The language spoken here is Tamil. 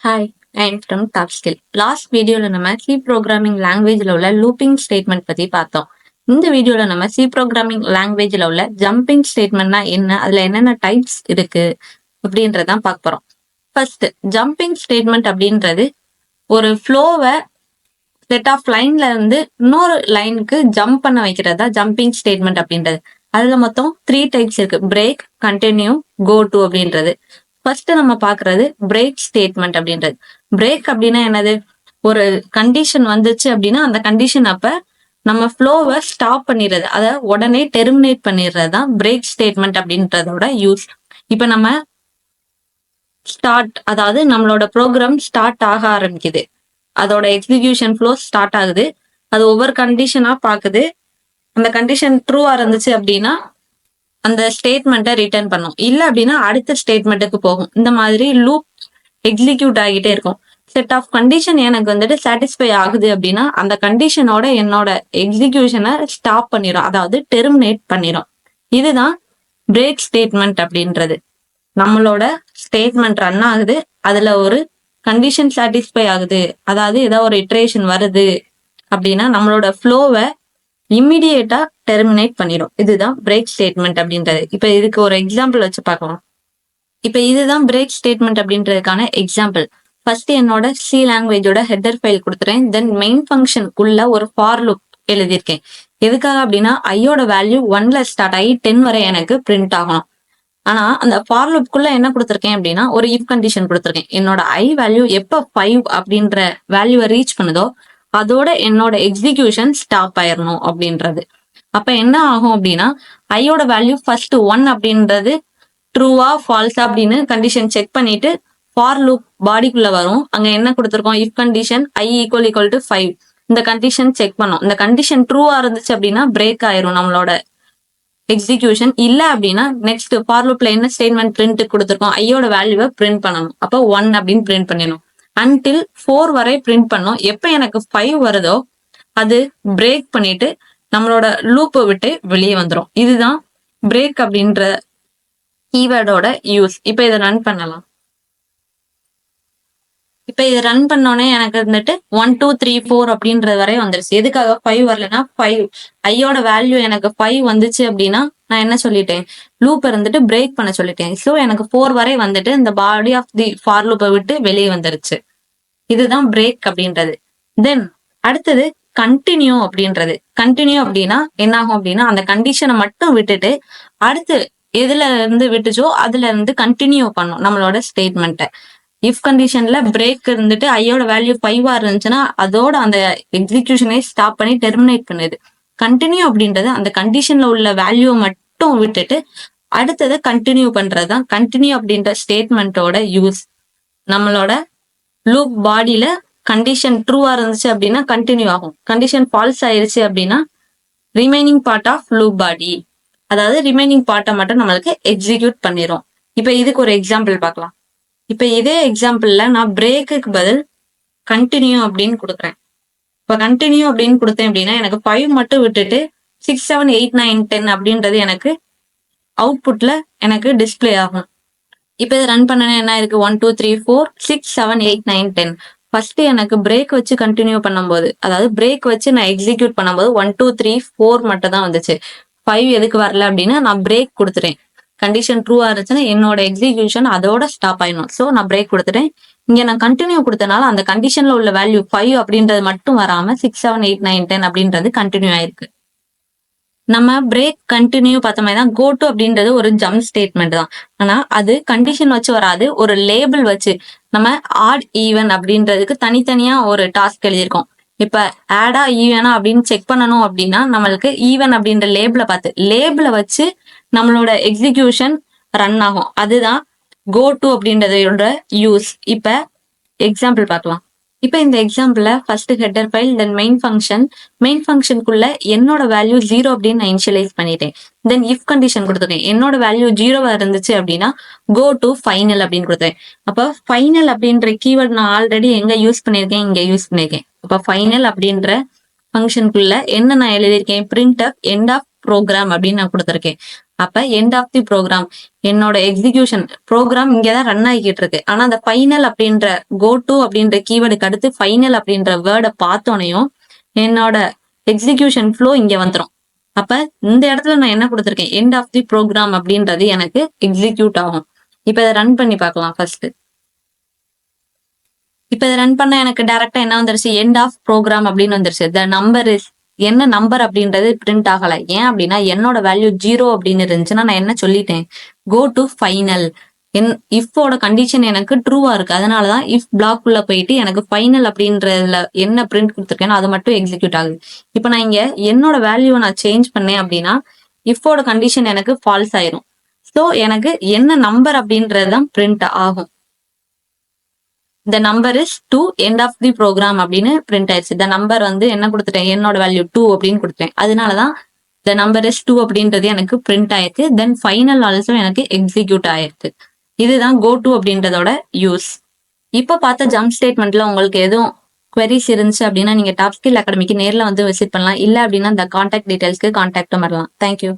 Hi, I am from top skill. Last வீடியோல நம்ம சி ப்ரோக்ராமிங் லாங்குவேஜ்ல உள்ள லூப்பிங் ஸ்டேட்மெண்ட் பத்தி பார்த்தோம். இந்த வீடியோல நம்ம சி ப்ரோக்ராமிங் லாங்குவேஜ்ல உள்ள ஜம்பிங் ஸ்டேட்மெண்ட்னா என்ன, அதுல என்னென்ன டைப்ஸ் இருக்கு அப்படின்றதான் பார்க்க போறோம். ஃபர்ஸ்ட், ஜம்பிங் ஸ்டேட்மெண்ட் அப்படின்றது ஒரு ஃப்ளோவை செட் ஆஃப் லைன்ல இருந்து இன்னொரு லைனுக்கு ஜம்ப் பண்ண வைக்கிறதா ஜம்பிங் ஸ்டேட்மெண்ட் அப்படின்றது. அதுல மொத்தம் 3 டைப்ஸ் இருக்கு: பிரேக், கண்டினியூ, கோ டு அப்படின்றது. ஃபர்ஸ்ட் நம்ம பாக்குறது பிரேக் ஸ்டேட்மெண்ட் அப்படின்றது. பிரேக் அப்படின்னா என்னது? ஒரு கண்டிஷன் வந்துச்சு அப்படின்னா அந்த கண்டிஷன் அப்ப நம்ம ஃப்ளோவை ஸ்டாப் பண்ணிடுறது, அதை உடனே டெர்மினேட் பண்ணிடுறது தான் பிரேக் ஸ்டேட்மெண்ட் அப்படின்றதோட யூஸ். இப்ப நம்ம ஸ்டார்ட், அதாவது நம்மளோட ப்ரோக்ராம் ஸ்டார்ட் ஆக ஆரம்பிக்குது, அதோட எக்ஸிகியூஷன் ஃப்ளோ ஸ்டார்ட் ஆகுது. அது ஒவ்வொரு கண்டிஷனா பாக்குது. அந்த கண்டிஷன் ட்ரூவா இருந்துச்சு அப்படின்னா அந்த ஸ்டேட்மெண்ட்டை ரிட்டர்ன் பண்ணும். இல்ல அப்படின்னா அடுத்த ஸ்டேட்மெண்ட்டுக்கு போகும். இந்த மாதிரி லூப் எக்ஸிக்யூட் ஆகிட்டே இருக்கும். செட் ஆஃப் கண்டிஷன் எனக்கு வந்துட்டு சாட்டிஸ்ஃபை ஆகுது அப்படின்னா அந்த கண்டிஷனோட என்னோட எக்ஸிகியூஷனை ஸ்டாப் பண்ணிடும், அதாவது டெர்மினேட் பண்ணிடும். இதுதான் பிரேக் ஸ்டேட்மெண்ட் அப்படின்றது. நம்மளோட ஸ்டேட்மெண்ட் ரன் ஆகுது, அதுல ஒரு கண்டிஷன் சாட்டிஸ்ஃபை ஆகுது, அதாவது ஏதாவது ஒரு இட்ரேஷன் வருது அப்படின்னா நம்மளோட ஃப்ளோவை இம்மிடியேட்டா டெர்மினேட் பண்ணிடும். இதுதான் பிரேக் ஸ்டேட்மெண்ட் அப்படின்றது. இப்ப இதுக்கு ஒரு எக்ஸாம்பிள் வச்சு பார்க்கலாம். இப்ப இதுதான் பிரேக் ஸ்டேட்மெண்ட் அப்படின்றதுக்கான எக்ஸாம்பிள். ஃபர்ஸ்ட் என்னோட சி லாங்குவேஜோட ஹெட்டர் ஃபைல் கொடுத்துறேன். தென் மெயின் ஃபங்க்ஷனுக்குள்ள ஒரு ஃபார் லூப் எழுதியிருக்கேன். எதுக்காக அப்படின்னா ஐயோட வேல்யூ 1ல ஸ்டார்ட் ஆகி 10 வரை எனக்கு பிரிண்ட் ஆகணும். ஆனா அந்த ஃபார் லூப்குள்ள என்ன கொடுத்துருக்கேன் அப்படின்னா ஒரு இஃப் கண்டிஷன் கொடுத்துருக்கேன். என்னோட ஐ வேல்யூ எப்ப 5 அப்படின்ற வேல்யூவை ரீச் பண்ணுதோ அதோட என்னோட எக்ஸிகியூஷன் ஸ்டாப் ஆயிரணும் அப்படின்றது. அப்ப என்ன ஆகும் அப்படின்னா ஐயோட வேல்யூ ஃபர்ஸ்ட் 1 அப்படின்றது ட்ரூவா ஃபால்ஸா அப்படின்னு கண்டிஷன் செக் பண்ணிட்டு ஃபார் லூப் பாடிக்குள்ள வரும். அங்க என்ன கொடுத்துருக்கோம்? If condition I equal to 5. இந்த கண்டிஷன் செக் பண்ணும். இந்த கண்டிஷன் ட்ரூவா இருந்துச்சு அப்படின்னா பிரேக் ஆயிரும் நம்மளோட எக்ஸிகியூஷன். இல்ல அப்படின்னா நெக்ஸ்ட் ஃபார் லூப்ல என்ன ஸ்டேட்மெண்ட் பிரிண்ட் கொடுத்துருக்கோம்? ஐயோட வேல்யூவை பிரிண்ட் பண்ணணும். அப்போ 1 அப்படின்னு பிரிண்ட் பண்ணிடணும். அன்டில் 4 வரை பிரிண்ட் பண்ணும். எப்ப எனக்கு 5 வருதோ அது பிரேக் பண்ணிட்டு நம்மளோட லூப்பை விட்டு வெளியே வந்துடும். இதுதான் பிரேக் அப்படின்ற கீவேர்டோட யூஸ். இப்ப இதை ரன் பண்ணலாம். இப்ப இதை ரன் பண்ணோடனே எனக்கு வந்துட்டு 1 2 3 4 அப்படின்றது வரை வந்துருச்சு. எதுக்காக 5 வரலன்னா 5 ஐயோட வேல்யூ எனக்கு 5 வந்துச்சு அப்படின்னா நான் என்ன சொல்லிட்டேன்? லூப் இருந்துட்டு பிரேக் பண்ண சொல்லிட்டேன். ஸோ எனக்கு 4 வரை வந்துட்டு இந்த பாடி ஆஃப் தி ஃபார் லூப்பை விட்டு வெளியே வந்துருச்சு. இதுதான் பிரேக் அப்படின்றது. தென் அடுத்தது கண்டினியூ அப்படின்றது. கண்டினியூ அப்படின்னா என்ன ஆகும் அப்படின்னா அந்த கண்டிஷனை மட்டும் விட்டுட்டு அடுத்து எதுல இருந்து விட்டுச்சோ அதுல இருந்து கண்டினியூ பண்ணும் நம்மளோட ஸ்டேட்மெண்ட்டை. இஃப் கண்டிஷன்ல பிரேக் இருந்துட்டு ஐயோட வேல்யூ 5 இருந்துச்சுன்னா அதோட அந்த எக்ஸிகியூஷனை ஸ்டாப் பண்ணி டெர்மினேட் பண்ணுது. கண்டினியூ அப்படின்றது அந்த கண்டிஷன்ல உள்ள வேல்யூவை மட்டும் விட்டுட்டு அடுத்ததை கண்டினியூ பண்றதுதான் கண்டினியூ அப்படின்ற ஸ்டேட்மெண்ட்டோட யூஸ். நம்மளோட லூப் பாடியில கண்டிஷன் ட்ரூவா இருந்துச்சு அப்படின்னா கண்டினியூ ஆகும். கண்டிஷன் ஃபால்ஸ் ஆயிருச்சு அப்படின்னா ரிமைனிங் பார்ட் ஆஃப் லூப் பாடி, அதாவது ரிமைனிங் பார்ட்டை மட்டும் நம்மளுக்கு எக்ஸிக்யூட் பண்ணிடும். இப்ப இதுக்கு ஒரு எக்ஸாம்பிள் பார்க்கலாம். இப்ப இதே எக்ஸாம்பிள்ல நான் பிரேக்குக்கு பதில் கண்டினியூ அப்படின்னு கொடுக்குறேன். இப்ப கண்டினியூ அப்படின்னு கொடுத்தேன் அப்படின்னா எனக்கு 5 மட்டும் விட்டுட்டு 6 7 8 9 10 அப்படின்றது எனக்கு அவுட்புட்ல எனக்கு டிஸ்பிளே ஆகும். இப்ப இதை ரன் பண்ணனே என்ன இருக்கு? 1 2 3 4 6 7 8 9 10. ஃபர்ஸ்ட் எனக்கு பிரேக் வச்சு கண்டினியூ பண்ணும்போது, அதாவது பிரேக் வச்சு நான் எக்ஸிக்யூட் பண்ணும்போது 1 2 3 4 மட்டும் தான் வந்துச்சு. 5 எதுக்கு வரல அப்படின்னா நான் பிரேக் கொடுத்துட்டேன். கண்டிஷன் ட்ரூவா இருந்துச்சுன்னா என்னோட எக்ஸிகியூஷன் அதோட ஸ்டாப் ஆயிடும். ஸோ நான் பிரேக் கொடுத்துட்டேன். இங்க நான் கண்டினியூ கொடுத்தனால அந்த கண்டிஷன்ல உள்ள வேல்யூ 5 அப்படின்றது மட்டும் வராம 6 7 8 9 10 அப்படின்றது கண்டினியூ ஆயிருக்கு. நம்ம பிரேக் கண்டினியூ பார்த்த மாதிரி தான் கோ டு அப்படின்றது ஒரு ஜம்ப் ஸ்டேட்மெண்ட் தான். ஆனா அது கண்டிஷன் வச்சு வராது, ஒரு லேபிள் வச்சு. நம்ம ஆட் ஈவன் அப்படின்றதுக்கு தனித்தனியா ஒரு டாஸ்க் எழுதியிருக்கோம். இப்ப ஆடா ஈவனா அப்படின்னு செக் பண்ணணும் அப்படின்னா நம்மளுக்கு ஈவன் அப்படின்ற லேபிளை வச்சு நம்மளோட எக்ஸிகியூஷன் ரன் ஆகும். அதுதான் கோ டு அப்படின்றதோட யூஸ். இப்ப எக்ஸாம்பிள் பார்க்கலாம். இப்ப இந்த எக்ஸாம்பிள்ல first header file, then main ஃபங்க்ஷனுக்குள்ள என்னோட வேல்யூ 0 அப்படின்னு நான் இனிஷியலைஸ் பண்ணிட்டேன். தென் இஃப் கண்டிஷன் கொடுத்துருக்கேன். என்னோட வேல்யூ 0வா இருந்துச்சு அப்படின்னா கோ டு ஃபைனல் அப்படின்னு கொடுத்தேன். அப்ப ஃபைனல் அப்படின்ற கீவேர்ட் நான் ஆல்ரெடி எங்க யூஸ் பண்ணிருக்கேன்? இங்க யூஸ் பண்ணிருக்கேன். அப்ப ஃபைனல் அப்படின்ற ஃபங்க்ஷனுக்குள்ள என்ன நான் எழுதியிருக்கேன்? Print of end of program அப்படின்னு நான் கொடுத்துருக்கேன். அப்ப எண்ட் ஆஃப் தி ப்ரோக்ராம் என்னோட எக்ஸிகியூஷன் ப்ரோக்ராம் இங்கதான் ரன் ஆகிக்கிட்டு இருக்கு. ஆனா அந்த ஃபைனல் அப்படின்ற கோ டு அப்படின்ற கீவேர்டுக்கு அடுத்து ஃபைனல் அப்படின்ற வேர்டை பார்த்தோனையும் என்னோட எக்ஸிகியூஷன் ஃப்ளோ இங்க வந்துடும். அப்ப இந்த இடத்துல நான் என்ன கொடுத்துருக்கேன், எண்ட் ஆஃப் தி ப்ரோக்ராம் அப்படின்றது எனக்கு எக்ஸிக்யூட் ஆகும். இப்ப இதை ரன் பண்ணி பார்க்கலாம் ஃபர்ஸ்ட். இப்ப இதை ரன் பண்ண எனக்கு டைரக்டா என்ன வந்துருச்சு, எண்ட் ஆஃப் ப்ரோக்ராம் அப்படின்னு வந்துருச்சு. த நம்பர் இஸ் என்ன நம்பர் அப்படின்றது பிரிண்ட் ஆகல. ஏன் அப்படின்னா என்னோட வேல்யூ 0 அப்படின்னு இருந்துச்சுன்னா நான் என்ன சொல்லிட்டேன், கோ டு ஃபைனல். இஃபோட கண்டிஷன் எனக்கு ட்ரூவா இருக்கு. அதனாலதான் இஃப் பிளாக் உள்ள போயிட்டு எனக்கு ஃபைனல் அப்படின்றதுல என்ன பிரிண்ட் கொடுத்துருக்கேனோ அது மட்டும் எக்ஸிக்யூட் ஆகுது. இப்ப நான் இங்க என்னோட வேல்யூவை நான் சேஞ்ச் பண்ணேன் அப்படின்னா இஃபோட கண்டிஷன் எனக்கு ஃபால்ஸ் ஆயிரும். ஸோ எனக்கு என்ன நம்பர் அப்படின்றதுதான் பிரிண்ட் ஆகும். The number is 2 end of the program அப்படின்னு பிரிண்ட் ஆயிடுச்சு. த நம்பர் வந்து என்ன கொடுத்துட்டேன், என்னோட வேல்யூ 2 அப்படின்னு கொடுத்துட்டேன். அதனாலதான் த நம்பர் இஸ் 2 அப்படின்றது எனக்கு பிரிண்ட் ஆயிருக்கு. தென் ஃபைனல் ஆல்சோ எனக்கு எக்ஸிக்யூட் ஆயிருக்கு. இதுதான் கோ டு அப்படின்றதோட யூஸ். இப்ப பார்த்த ஜம்ப் ஸ்டேட்மெண்ட்ல உங்களுக்கு எதுவும் queries இருந்துச்சு அப்படின்னா நீங்க டாப் ஸ்கில் அகாடமிக்கு நேர்ல வந்து விசிட் பண்ணலாம். இல்ல அப்படின்னா இந்த கான்டாக்ட் டீடைல்ஸ்க்கு கான்டாக்டும் வரலாம். தேங்க்யூ.